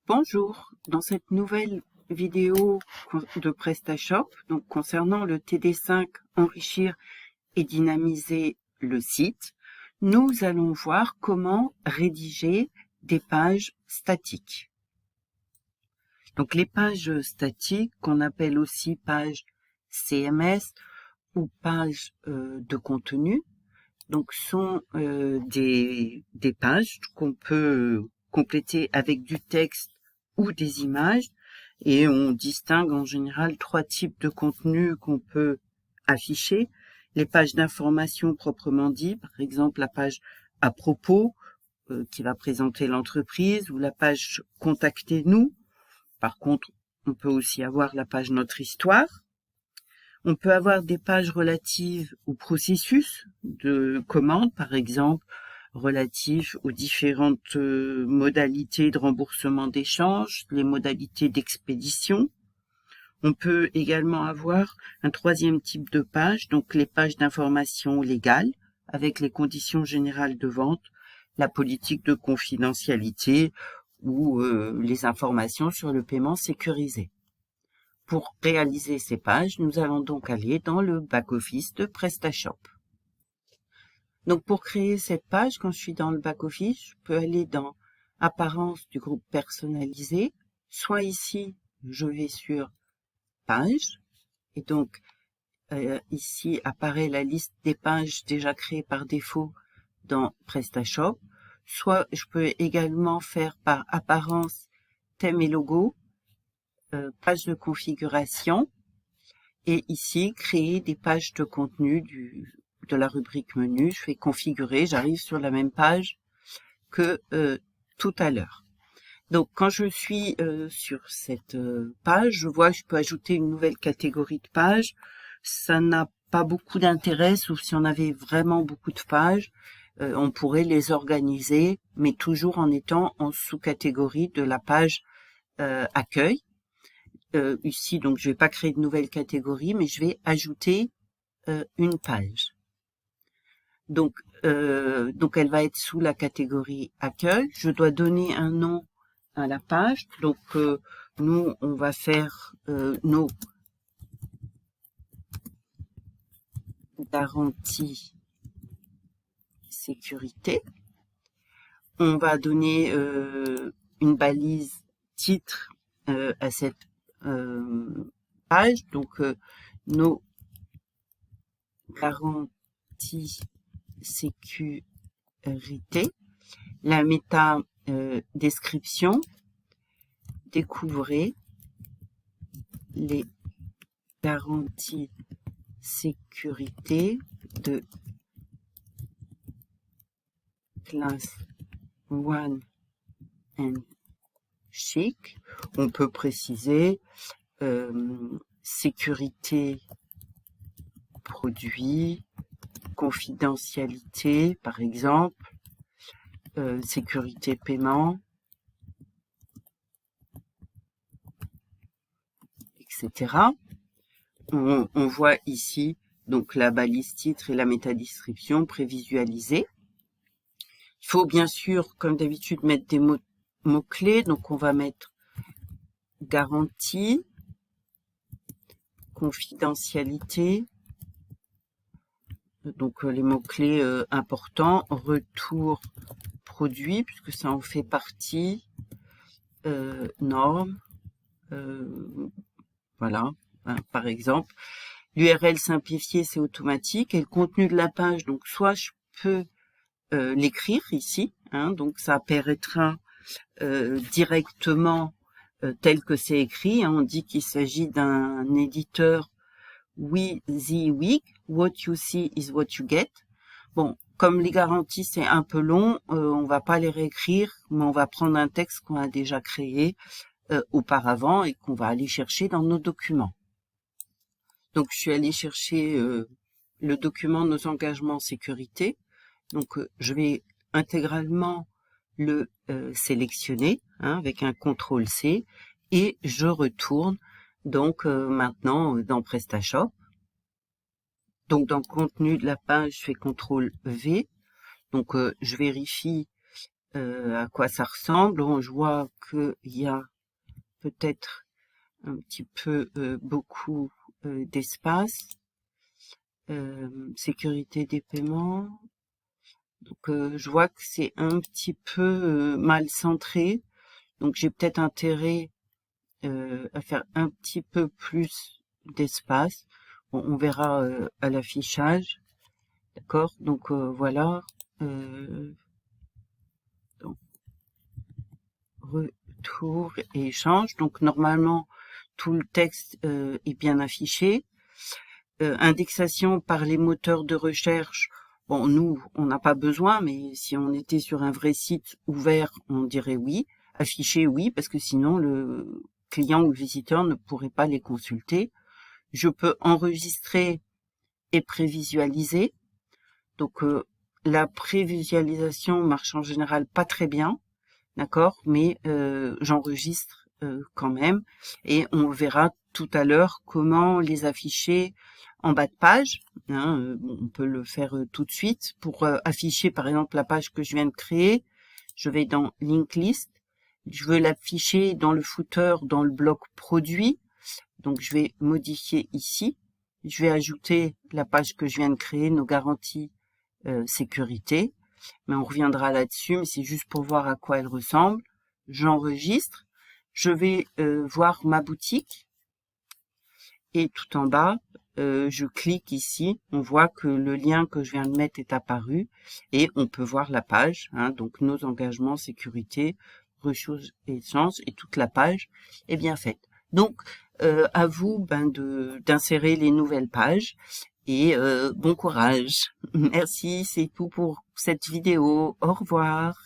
Bonjour, dans cette nouvelle vidéo de PrestaShop, donc concernant le TD5 enrichir et dynamiser le site, nous allons voir comment rédiger des pages statiques. Donc les pages statiques, qu'on appelle aussi pages CMS ou pages de contenu, donc sont des pages qu'on peut compléter avec du texte ou des images, et on distingue en général trois types de contenus qu'on peut afficher. Les pages d'information proprement dit, par exemple la page à propos qui va présenter l'entreprise, ou la page contactez-nous. Par contre, on peut aussi avoir la page notre histoire. On peut avoir des pages relatives au processus de commande, par exemple, relatifs aux différentes modalités de remboursement d'échange, les modalités d'expédition. On peut également avoir un troisième type de page, donc les pages d'information légale, avec les conditions générales de vente, la politique de confidentialité ou les informations sur le paiement sécurisé. Pour réaliser ces pages, nous allons donc aller dans le back-office de PrestaShop. Donc pour créer cette page, quand je suis dans le back-office, je peux aller dans Apparence du groupe personnalisé, soit ici, je vais sur Pages, et donc ici apparaît la liste des pages déjà créées par défaut dans PrestaShop, soit je peux également faire par Apparence, Thème et Logo, page de configuration, et ici créer des pages de contenu de la rubrique menu. Je fais configurer, j'arrive sur la même page que tout à l'heure. Donc quand je suis sur cette page, je vois que je peux ajouter une nouvelle catégorie de pages. Ça n'a pas beaucoup d'intérêt, sauf si on avait vraiment beaucoup de pages. On pourrait les organiser, mais toujours en étant en sous-catégorie de la page accueil. Ici, donc, je vais pas créer de nouvelle catégorie, mais je vais ajouter une page. Donc, elle va être sous la catégorie accueil. Je dois donner un nom à la page. Donc, nous, on va faire nos garanties sécurité. On va donner une balise titre à cette page. Donc, nos garanties sécurité, la méta description, découvrez les garanties sécurité de classe 1 and chic. On peut préciser sécurité produit, confidentialité par exemple, sécurité paiement, etc. On voit ici donc la balise titre et la métadescription prévisualisée. Il faut bien sûr, comme d'habitude, mettre des mots-clés. Donc on va mettre garantie, confidentialité, donc les mots-clés importants, retour produit, puisque ça en fait partie, normes, voilà, hein, par exemple. L'URL simplifiée, c'est automatique, et le contenu de la page, donc soit je peux l'écrire ici, hein, donc ça apparaîtra directement tel que c'est écrit, hein. On dit qu'il s'agit d'un éditeur WYSIWYG, what you see is what you get. Bon, comme les garanties c'est un peu long, on va pas les réécrire, mais on va prendre un texte qu'on a déjà créé auparavant et qu'on va aller chercher dans nos documents. Donc je suis allée chercher le document nos engagements sécurité. Donc je vais intégralement le sélectionner, hein, avec un CTRL-C, et je retourne donc maintenant dans PrestaShop. Donc dans le contenu de la page, je fais CTRL-V. Donc je vérifie à quoi ça ressemble. Bon, je vois qu'il y a peut-être un petit peu beaucoup d'espace. Sécurité des paiements. Donc je vois que c'est un petit peu mal centré. Donc j'ai peut-être intérêt à faire un petit peu plus d'espace. Bon, on verra à l'affichage. D'accord. Donc voilà. Donc, retour et échange. Donc normalement tout le texte est bien affiché. Indexation par les moteurs de recherche. Bon, nous, on n'a pas besoin, mais si on était sur un vrai site ouvert, on dirait oui. Afficher oui, parce que sinon le client ou le visiteur ne pourrait pas les consulter. Je peux enregistrer et prévisualiser. Donc la prévisualisation marche en général pas très bien, d'accord, mais j'enregistre quand même, et on verra tout à l'heure comment les afficher en bas de page. Bon, on peut le faire tout de suite. Pour afficher par exemple la page que je viens de créer, je vais dans Link List. Je veux l'afficher dans le footer, dans le bloc produit. Donc je vais modifier ici. Je vais ajouter la page que je viens de créer, nos garanties sécurité. Mais on reviendra là-dessus, mais c'est juste pour voir à quoi elle ressemble. J'enregistre. Je vais voir ma boutique. Et tout en bas, je clique ici. On voit que le lien que je viens de mettre est apparu. Et on peut voir la page. Donc nos engagements, sécurité, ressources et échange. Et toute la page est bien faite. Donc, à vous d'insérer les nouvelles pages. Et bon courage. Merci, c'est tout pour cette vidéo. Au revoir.